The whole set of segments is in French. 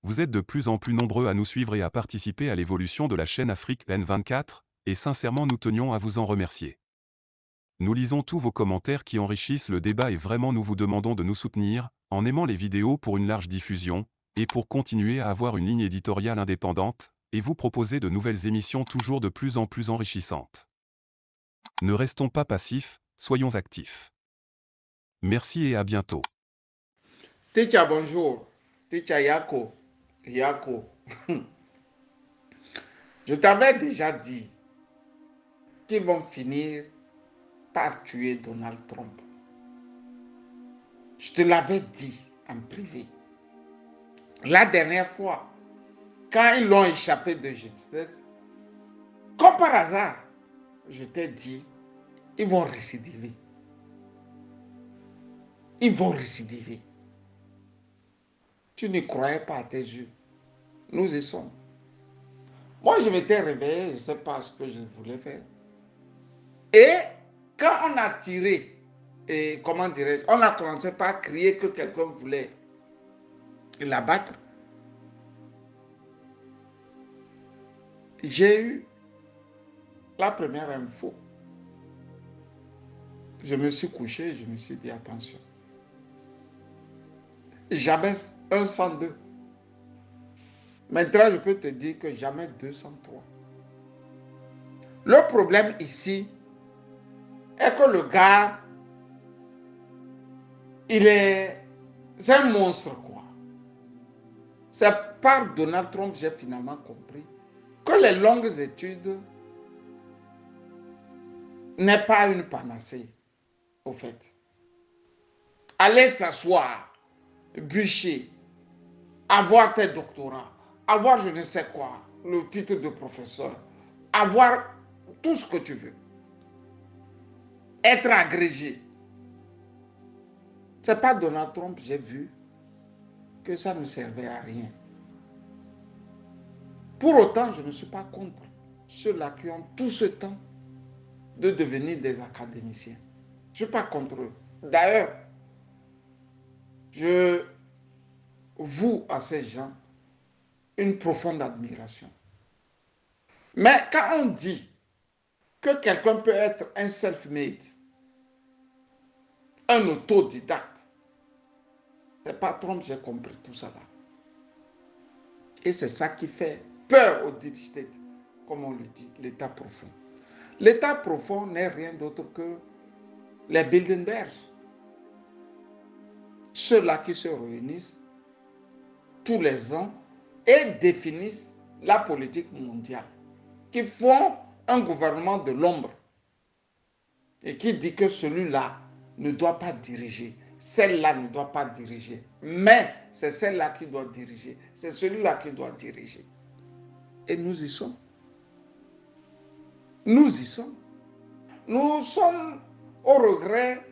Vous êtes de plus en plus nombreux à nous suivre et à participer à l'évolution de la chaîne Afrique N24, et sincèrement nous tenions à vous en remercier. Nous lisons tous vos commentaires qui enrichissent le débat et vraiment nous vous demandons de nous soutenir, en aimant les vidéos pour une large diffusion, et pour continuer à avoir une ligne éditoriale indépendante, et vous proposer de nouvelles émissions toujours de plus en plus enrichissantes. Ne restons pas passifs, soyons actifs. Merci et à bientôt. Teacher, bonjour. Teacher Yako. Yako. Je t'avais déjà dit qu'ils vont finir par tuer Donald Trump. Je te l'avais dit en privé. La dernière fois, quand ils l'ont échappé de justice, comme par hasard, je t'ai dit, ils vont récidiver. Ils vont récidiver. Tu ne croyais pas à tes yeux. Nous y sommes. Moi, je m'étais réveillé, je ne sais pas ce que je voulais faire. Et quand on a tiré, et comment dirais-je, on a commencé par crier que quelqu'un voulait l'abattre. J'ai eu la première info. Je me suis couché, je me suis dit attention. Jamais un sans deux. Maintenant, je peux te dire que jamais 203. Le problème ici est que le gars, c'est un monstre, quoi. C'est par Donald Trump, j'ai finalement compris que les longues études n'est pas une panacée, au fait. Aller s'asseoir, bûcher, avoir tes doctorats, avoir je ne sais quoi, le titre de professeur, avoir tout ce que tu veux, être agrégé. C'est pas Donald Trump, j'ai vu que ça ne servait à rien. Pour autant, je ne suis pas contre ceux-là qui ont tout ce temps de devenir des académiciens. Je ne suis pas contre eux. D'ailleurs, je voue à ces gens une profonde admiration. Mais quand on dit que quelqu'un peut être un self-made, un autodidacte, c'est pas Trump, j'ai compris tout ça là. Et c'est ça qui fait peur au deep state, comme on le dit, l'état profond. L'état profond n'est rien d'autre que les Bilderberg. Ceux-là qui se réunissent tous les ans et définissent la politique mondiale, qui font un gouvernement de l'ombre et qui dit que celui-là ne doit pas diriger, celle-là ne doit pas diriger, mais c'est celle-là qui doit diriger, c'est celui-là qui doit diriger. Et nous y sommes. Nous y sommes. Nous sommes au regret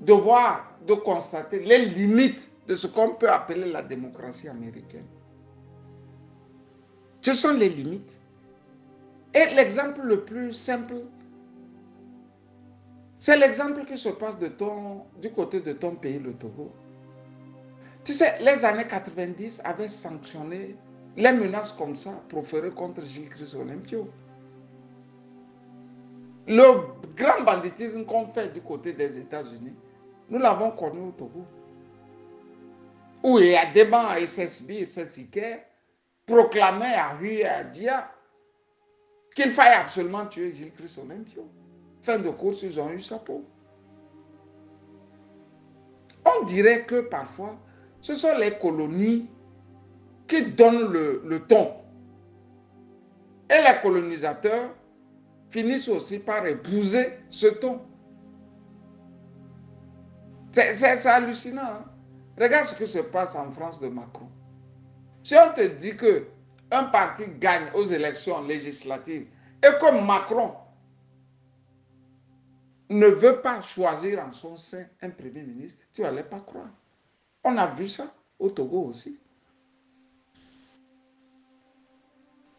de voir, de constater les limites de ce qu'on peut appeler la démocratie américaine. Ce sont les limites. Et l'exemple le plus simple, c'est l'exemple qui se passe du côté de ton pays, le Togo. Tu sais, les années 90 avaient sanctionné les menaces comme ça proférées contre Gilles Christ Olympio. Le grand banditisme qu'on fait du côté des États-Unis, nous l'avons connu au Togo. Où il y a des bancs à SSB, SSIK, proclamaient à Hui et à Dia qu'il fallait absolument tuer Gilles Christ Olympio. Fin de course, ils ont eu sa peau. On dirait que parfois, ce sont les colonies qui donnent le ton. Et les colonisateurs finissent aussi par épouser ce ton. C'est hallucinant. Hein? Regarde ce qui se passe en France de Macron. Si on te dit qu'un parti gagne aux élections législatives et que Macron ne veut pas choisir en son sein un premier ministre, tu n'allais pas croire. On a vu ça au Togo aussi.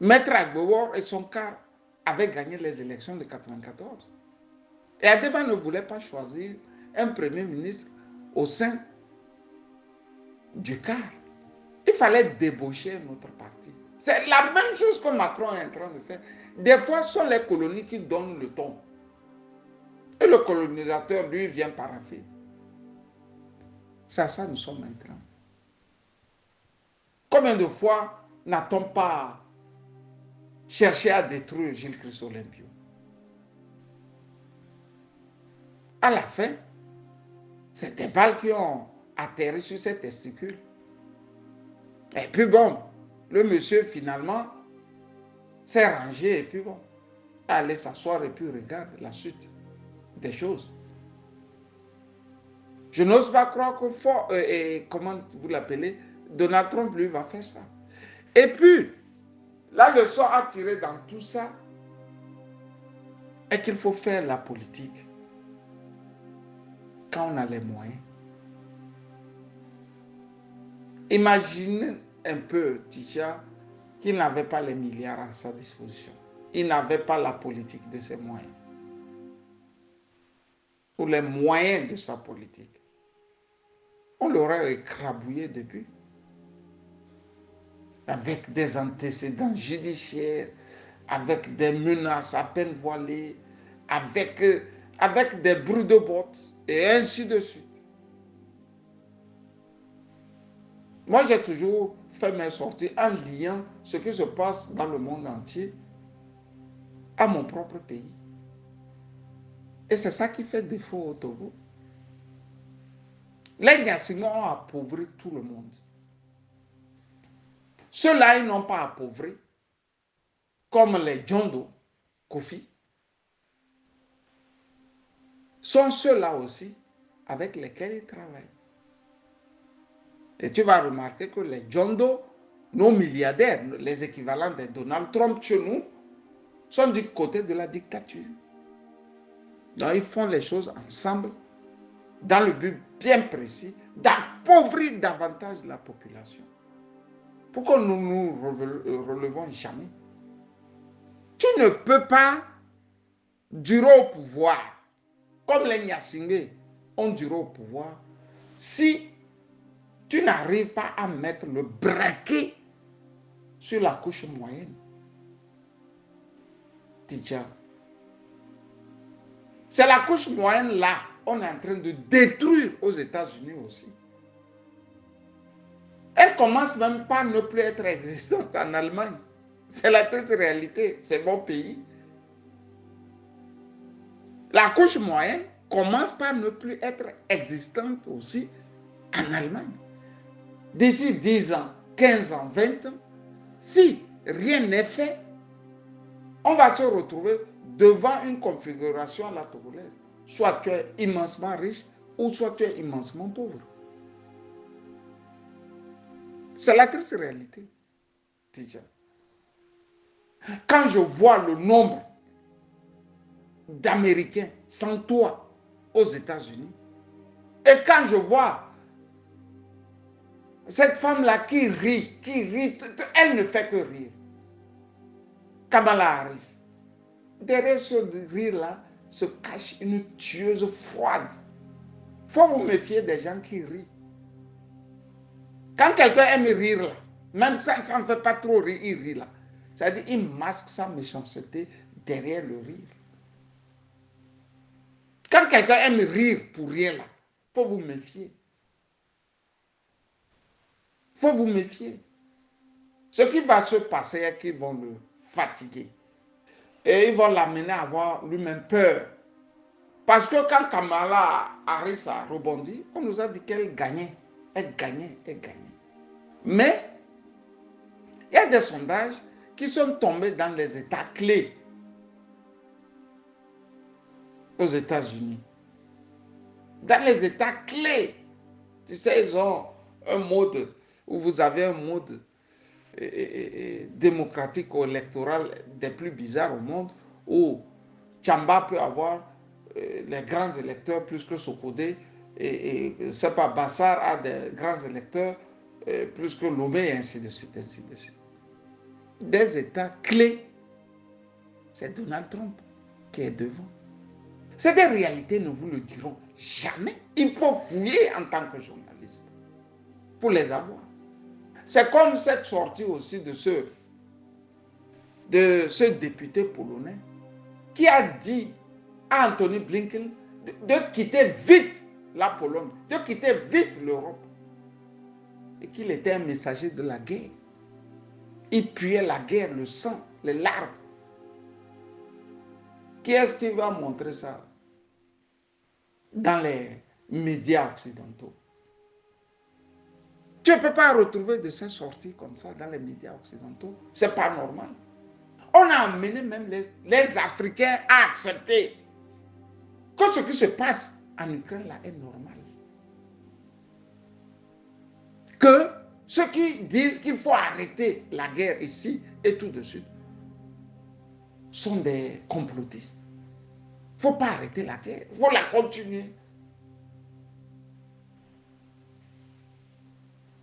Maître Agbowo et son cas avaient gagné les élections de 1994. Et Adeba ne voulait pas choisir un premier ministre au sein du CAR. Il fallait débaucher notre parti. C'est la même chose que Macron est en train de faire. Des fois, ce sont les colonies qui donnent le ton. Et le colonisateur, lui, vient paraffer. C'est à ça que nous sommes maintenant. Combien de fois n'a-t-on pas cherché à détruire Gilles Christ Olympio? À la fin, c'est des balles qui ont atterri sur ses testicules. Et puis bon, le monsieur finalement s'est rangé et puis bon, allez s'asseoir et puis regarde la suite des choses. Je n'ose pas croire que comment vous l'appelez, Donald Trump lui va faire ça. Et puis, la leçon à tirer dans tout ça est qu'il faut faire la politique quand on a les moyens. Imaginez un peu Ticha qu'il n'avait pas les milliards à sa disposition. Il n'avait pas la politique de ses moyens. Ou les moyens de sa politique. On l'aurait écrabouillé depuis. Avec des antécédents judiciaires, avec des menaces à peine voilées, avec des bruits de bottes, et ainsi de suite. Moi, j'ai toujours fait mes sorties en liant ce qui se passe dans le monde entier à mon propre pays. Et c'est ça qui fait défaut au Togo. Les Nyassingos ont appauvri tout le monde. Ceux-là, ils n'ont pas appauvri, comme les Djondo, Kofi, sont ceux-là aussi avec lesquels ils travaillent. Et tu vas remarquer que les Djondo, nos milliardaires, les équivalents de Donald Trump chez nous, sont du côté de la dictature. Donc ils font les choses ensemble dans le but bien précis d'appauvrir davantage la population. Pourquoi nous nous relevons jamais? Tu ne peux pas durer au pouvoir comme les Nyassingé ont duré au pouvoir si tu n'arrives pas à mettre le braquet sur la couche moyenne. Ticha. C'est la couche moyenne là, on est en train de détruire aux États-Unis aussi. Elle commence même par ne plus être existante en Allemagne. C'est la triste réalité, c'est mon pays. La couche moyenne commence par ne plus être existante aussi en Allemagne. D'ici 10 ans, 15 ans, 20 ans, si rien n'est fait, on va se retrouver devant une configuration à la togolaise. Soit tu es immensement riche, ou soit tu es immensement pauvre. C'est la triste réalité. Déjà. Quand je vois le nombre d'Américains sans toit aux États-Unis, et quand je vois cette femme-là qui rit, elle ne fait que rire. Kamala Harris. Derrière ce rire-là se cache une tueuse froide. Il faut vous méfier des gens qui rient. Quand quelqu'un aime rire, là, même ça ne fait pas trop rire, il rit là. C'est-à-dire qu'il masque sa méchanceté derrière le rire. Quand quelqu'un aime rire pour rien, là, il faut vous méfier. Il faut vous méfier. Ce qui va se passer est qu'ils vont le fatiguer. Et ils vont l'amener à avoir lui-même peur. Parce que quand Kamala Harris a rebondi, on nous a dit qu'elle gagnait. Elle gagnait, elle gagnait. Mais, il y a des sondages qui sont tombés dans les États clés aux États-Unis. Dans les États clés. Tu sais, ils ont un mode, où vous avez un mode démocratique ou électoral des plus bizarres au monde, où Tchamba peut avoir les grands électeurs plus que Sokodé, et c'est pas Bassar a des grands électeurs plus que Lomé, et ainsi de suite, ainsi de suite. Des États clés, c'est Donald Trump qui est devant. C'est des réalités, nous vous le dirons jamais. Il faut fouiller en tant que journaliste pour les avoir. C'est comme cette sortie aussi de ce député polonais qui a dit à Anthony Blinken de quitter vite la Pologne, de quitter vite l'Europe. Et qu'il était un messager de la guerre. Il puait la guerre, le sang, les larmes. Qui est-ce qui va montrer ça dans les médias occidentaux? Tu ne peux pas retrouver de ces sorties comme ça dans les médias occidentaux. Ce n'est pas normal. On a amené même les Africains à accepter que ce qui se passe en Ukraine là est normal. Que ceux qui disent qu'il faut arrêter la guerre ici et tout de suite sont des complotistes. Il ne faut pas arrêter la guerre, il faut la continuer.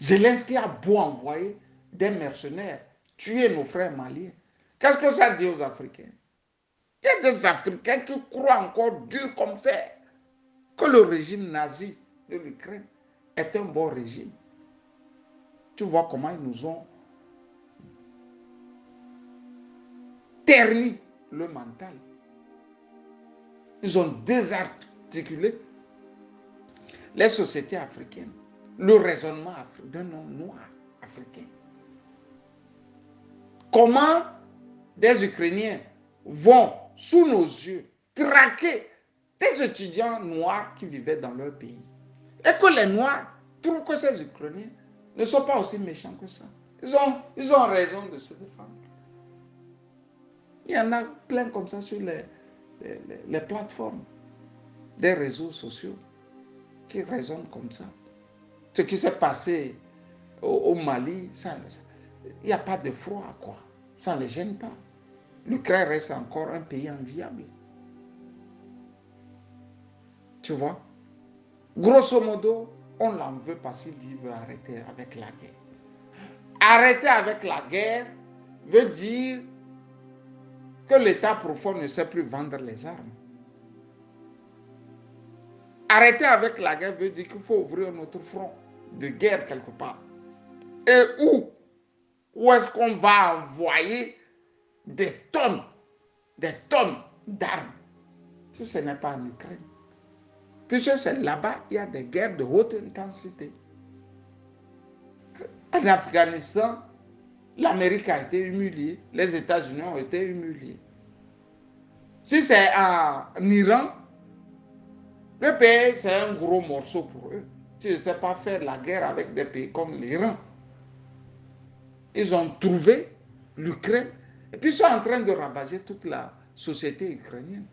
Zelensky a beau envoyer des mercenaires tuer nos frères maliens. Qu'est-ce que ça dit aux Africains? Il y a des Africains qui croient encore dur comme fer que le régime nazi de l'Ukraine est un bon régime. Tu vois comment ils nous ont terni le mental. Ils ont désarticulé les sociétés africaines, le raisonnement d'un homme noir africain. Comment des Ukrainiens vont, sous nos yeux, traquer des étudiants noirs qui vivaient dans leur pays. Et que les Noirs trouvent que ces Ukrainiens ne sont pas aussi méchants que ça. Ils ont raison de se défendre. Il y en a plein comme ça sur les plateformes des réseaux sociaux qui raisonnent comme ça. Ce qui s'est passé au Mali, il n'y a pas de froid, quoi. Ça ne les gêne pas. L'Ukraine reste encore un pays enviable. Tu vois? Grosso modo, on l'en veut parce qu'il dit qu'il veut arrêter avec la guerre. Arrêter avec la guerre veut dire que l'État profond ne sait plus vendre les armes. Arrêter avec la guerre veut dire qu'il faut ouvrir notre front de guerre quelque part. Et où est-ce qu'on va envoyer des tonnes d'armes si ce n'est pas en Ukraine? Puisque c'est là-bas, il y a des guerres de haute intensité. En Afghanistan, l'Amérique a été humiliée, les États-Unis ont été humiliés. Si c'est en Iran, le pays, c'est un gros morceau pour eux. Tu ne sais pas faire la guerre avec des pays comme l'Iran. Ils ont trouvé l'Ukraine et puis ils sont en train de ravager toute la société ukrainienne.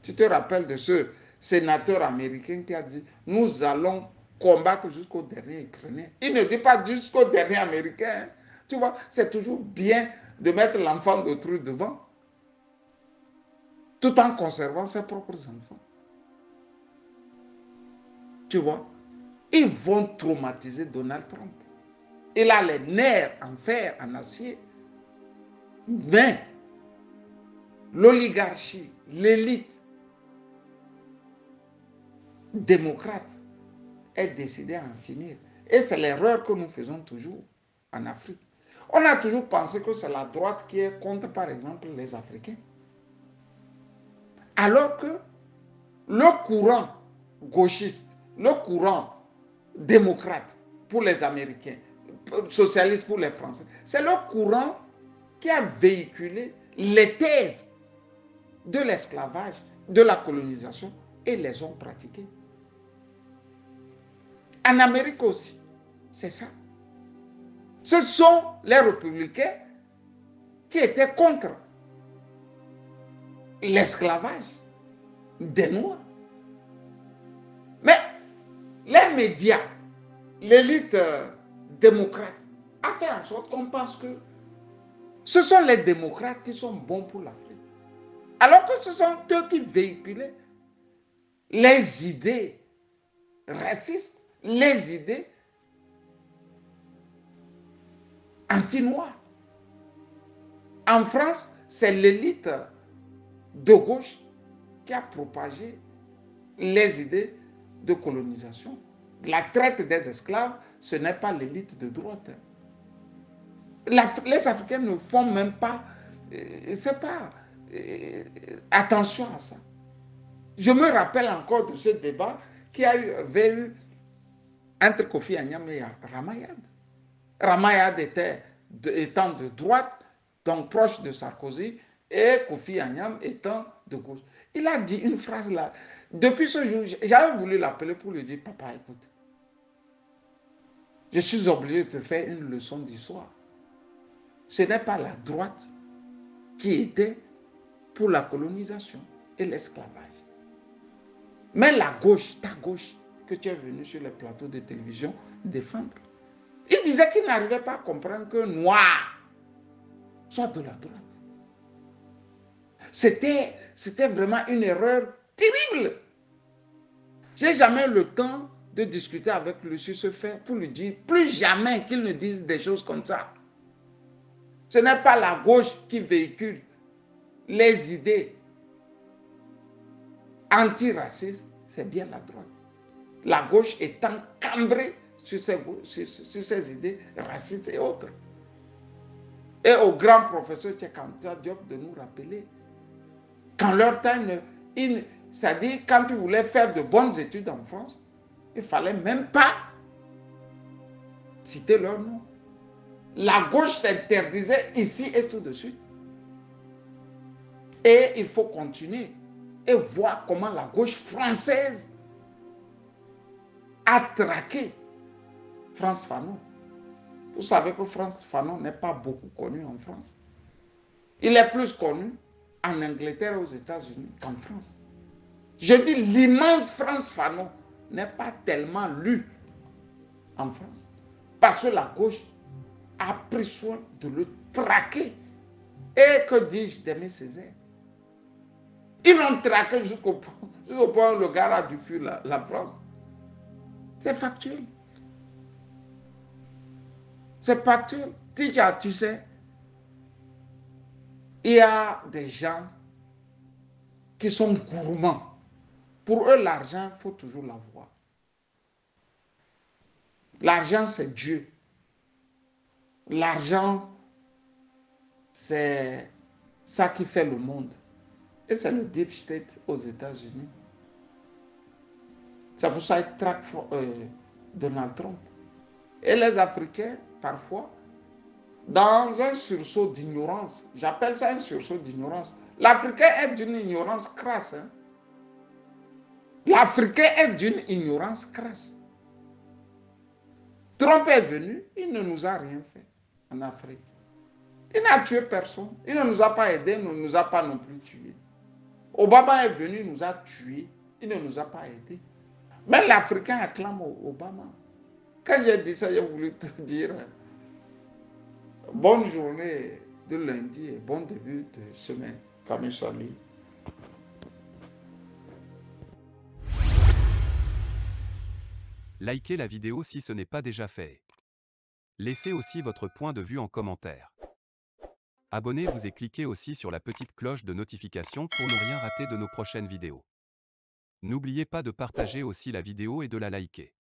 Tu te rappelles de ce sénateur américain qui a dit « Nous allons combattre jusqu'au dernier Ukrainien ». Il ne dit pas jusqu'au dernier Américain. Hein. Tu vois, c'est toujours bien de mettre l'enfant d'autrui devant, tout en conservant ses propres enfants. Tu vois, ils vont traumatiser Donald Trump. Il a les nerfs en fer, en acier. Mais l'oligarchie, l'élite démocrate est décidée à en finir. Et c'est l'erreur que nous faisons toujours en Afrique. On a toujours pensé que c'est la droite qui est contre, par exemple, les Africains. Alors que le courant gauchiste, le courant démocrate pour les Américains, socialiste pour les Français, c'est le courant qui a véhiculé les thèses de l'esclavage, de la colonisation et les ont pratiquées. En Amérique aussi, c'est ça. Ce sont les républicains qui étaient contre l'esclavage des Noirs. Mais les médias, l'élite démocrate, a fait en sorte qu'on pense que ce sont les démocrates qui sont bons pour l'Afrique. Alors que ce sont eux qui véhiculaient les idées racistes, les idées anti-noirs. En France, c'est l'élite de gauche qui a propagé les idées de colonisation. La traite des esclaves, ce n'est pas l'élite de droite. Les Africains ne font même pas, c'est pas, attention à ça. Je me rappelle encore de ce débat qui avait eu entre Kofi Annan et Ramayad. Ramayad étant de droite, donc proche de Sarkozy, et Kofi Annan étant de gauche. Il a dit une phrase là. Depuis ce jour, j'avais voulu l'appeler pour lui dire, papa, écoute, je suis obligé de te faire une leçon d'histoire. Ce n'est pas la droite qui était pour la colonisation et l'esclavage. Mais la gauche, ta gauche, que tu es venu sur les plateaux de télévision défendre. Il disait qu'il n'arrivait pas à comprendre que noir soit de la droite. C'était vraiment une erreur terrible. Je n'ai jamais eu le temps de discuter avec lui sur ce fait pour lui dire plus jamais qu'il ne dise des choses comme ça. Ce n'est pas la gauche qui véhicule les idées antiracistes, c'est bien la droite. La gauche étant cambrée sur ces idées racistes et autres. Et au grand professeur Cheikh Anta Diop de nous rappeler qu'en leur temps, c'est-à-dire quand ils voulaient faire de bonnes études en France, il ne fallait même pas citer leur nom. La gauche s'interdisait ici et tout de suite. Et il faut continuer et voir comment la gauche française a traqué Frantz Fanon. Vous savez que Frantz Fanon n'est pas beaucoup connu en France. Il est plus connu en Angleterre et aux États-Unis qu'en France. Je dis l'immense Frantz Fanon n'est pas tellement lu en France parce que la gauche a pris soin de le traquer. Et que dis-je d'Aimé Césaire? Ils l'ont traqué jusqu'au point où le gars a dû fuir la France. C'est factuel. C'est factuel. Tu sais, il y a des gens qui sont gourmands. Pour eux, l'argent, il faut toujours l'avoir. L'argent, c'est Dieu. L'argent, c'est ça qui fait le monde. Et c'est le deep state aux États-Unis. C'est pour ça qu'ils traquent Donald Trump. Et les Africains, parfois, dans un sursaut d'ignorance, j'appelle ça un sursaut d'ignorance. L'Africain est d'une ignorance crasse. Hein? L'Africain est d'une ignorance crasse. Trump est venu, il ne nous a rien fait en Afrique. Il n'a tué personne. Il ne nous a pas aidés, il ne nous a pas non plus tués. Obama est venu, il nous a tués, il ne nous a pas aidés. Mais l'Africain acclame Obama. Quand j'ai dit ça, j'ai voulu te dire bonne journée de lundi et bon début de semaine. Camille Sali. Likez la vidéo si ce n'est pas déjà fait. Laissez aussi votre point de vue en commentaire. Abonnez-vous et cliquez aussi sur la petite cloche de notification pour ne rien rater de nos prochaines vidéos. N'oubliez pas de partager aussi la vidéo et de la liker.